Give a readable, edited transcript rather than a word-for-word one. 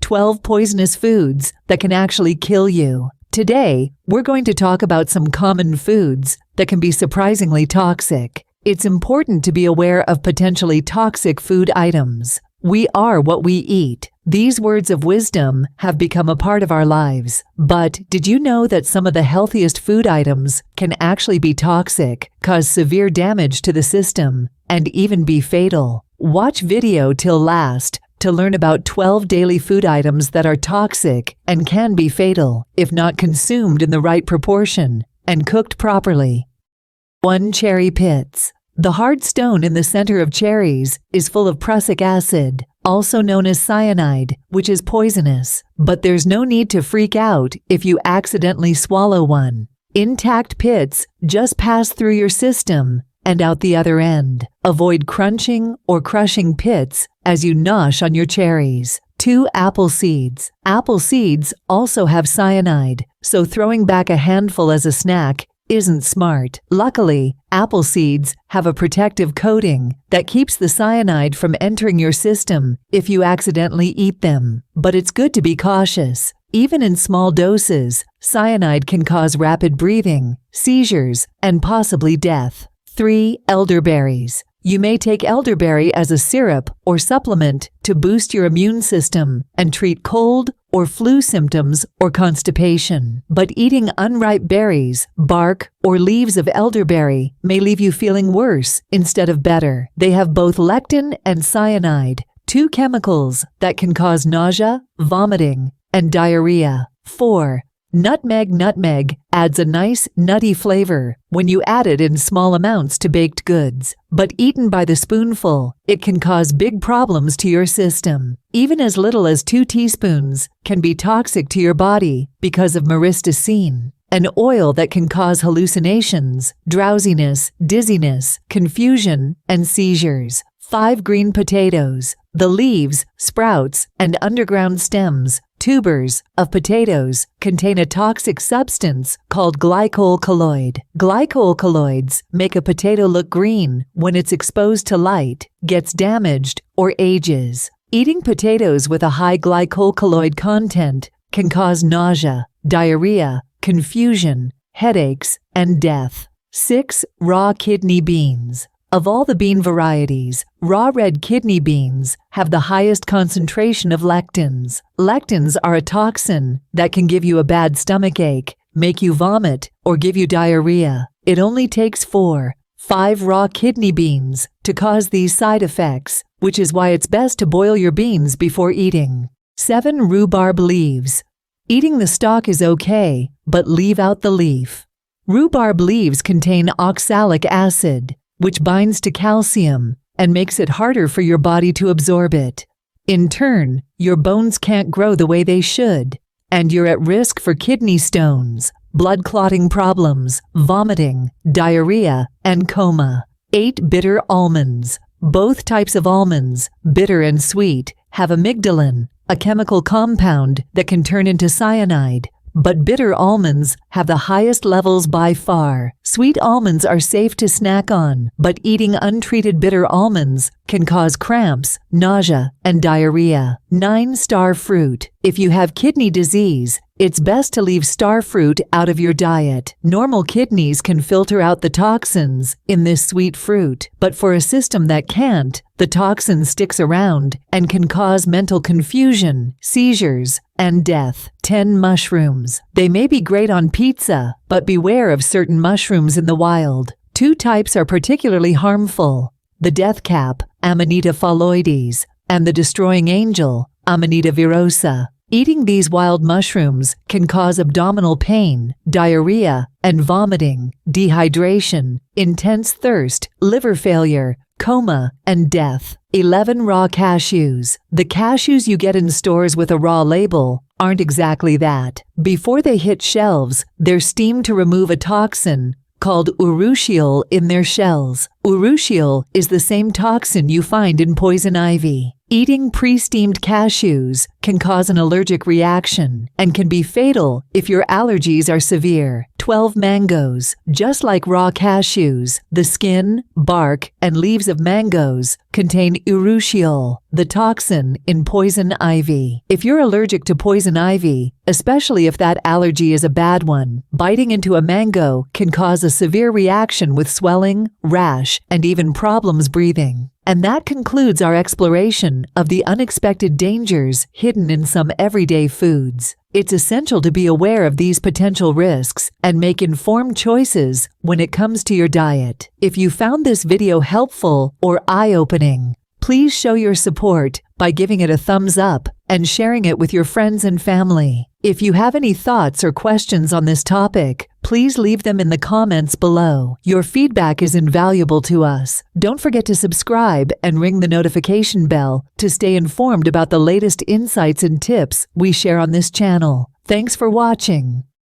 12 poisonous foods that can actually kill you. Today, we're going to talk about some common foods that can be surprisingly toxic. It's important to be aware of potentially toxic food items. We are what we eat. These words of wisdom have become a part of our lives. But did you know that some of the healthiest food items can actually be toxic, cause severe damage to the system, and even be fatal? Watch video till last to learn about 12 daily food items that are toxic and can be fatal if not consumed in the right proportion and cooked properly. 1. Cherry pits. The hard stone in the center of cherries is full of prussic acid, also known as cyanide, which is poisonous. But there's no need to freak out if you accidentally swallow one. Intact pits just pass through your system and out the other end. Avoid crunching or crushing pits as you nosh on your cherries. 2. Apple seeds. Apple seeds also have cyanide, so throwing back a handful as a snack isn't smart. Luckily, apple seeds have a protective coating that keeps the cyanide from entering your system if you accidentally eat them. But it's good to be cautious. Even in small doses, cyanide can cause rapid breathing, seizures, and possibly death. 3. Elderberries. You may take elderberry as a syrup or supplement to boost your immune system and treat cold or flu symptoms or constipation. But eating unripe berries, bark, or leaves of elderberry may leave you feeling worse instead of better. They have both lectin and cyanide, two chemicals that can cause nausea, vomiting, and diarrhea. 4. Nutmeg. Nutmeg adds a nice, nutty flavor when you add it in small amounts to baked goods. But eaten by the spoonful, it can cause big problems to your system. Even as little as 2 teaspoons can be toxic to your body because of myristicene, an oil that can cause hallucinations, drowsiness, dizziness, confusion, and seizures. 5. Green potatoes. The leaves, sprouts, and underground stems, tubers, of potatoes contain a toxic substance called glycol colloid. Glycol colloids make a potato look green when it's exposed to light, gets damaged, or ages. Eating potatoes with a high glycol colloid content can cause nausea, diarrhea, confusion, headaches, and death. 6. Raw kidney beans. Of all the bean varieties, raw red kidney beans have the highest concentration of lectins. Lectins are a toxin that can give you a bad stomachache, make you vomit, or give you diarrhea. It only takes 4-5 raw kidney beans to cause these side effects, which is why it's best to boil your beans before eating. 7. Rhubarb leaves. Eating the stalk is okay, but leave out the leaf. Rhubarb leaves contain oxalic acid, which binds to calcium and makes it harder for your body to absorb it. In turn, your bones can't grow the way they should, and you're at risk for kidney stones, blood clotting problems, vomiting, diarrhea, and coma. 8. Bitter almonds. Both types of almonds, bitter and sweet, have amygdalin, a chemical compound that can turn into cyanide. But bitter almonds have the highest levels by far. Sweet almonds are safe to snack on, but eating untreated bitter almonds can cause cramps, nausea, and diarrhea. 9. Star fruit. If you have kidney disease, it's best to leave star fruit out of your diet. Normal kidneys can filter out the toxins in this sweet fruit, but for a system that can't, the toxin sticks around and can cause mental confusion, seizures, and death. 10. Mushrooms. They may be great on pizza, but beware of certain mushrooms in the wild. 2 types are particularly harmful: the death cap, Amanita phalloides, and the destroying angel, Amanita virosa. Eating these wild mushrooms can cause abdominal pain, diarrhea, and vomiting, dehydration, intense thirst, liver failure, coma, and death. 11. Raw cashews. The cashews you get in stores with a raw label aren't exactly that. Before they hit shelves, they're steamed to remove a toxin called urushiol in their shells. Urushiol is the same toxin you find in poison ivy. Eating pre-steamed cashews can cause an allergic reaction and can be fatal if your allergies are severe. 12 mangoes. Just like raw cashews, the skin, bark, and leaves of mangoes contain urushiol, the toxin in poison ivy. If you're allergic to poison ivy, especially if that allergy is a bad one, biting into a mango can cause a severe reaction with swelling, rash, and even problems breathing. And that concludes our exploration of the unexpected dangers hidden in some everyday foods. It's essential to be aware of these potential risks and make informed choices when it comes to your diet. If you found this video helpful or eye-opening, please show your support by giving it a thumbs up and sharing it with your friends and family. If you have any thoughts or questions on this topic, please leave them in the comments below. Your feedback is invaluable to us. Don't forget to subscribe and ring the notification bell to stay informed about the latest insights and tips we share on this channel. Thanks for watching.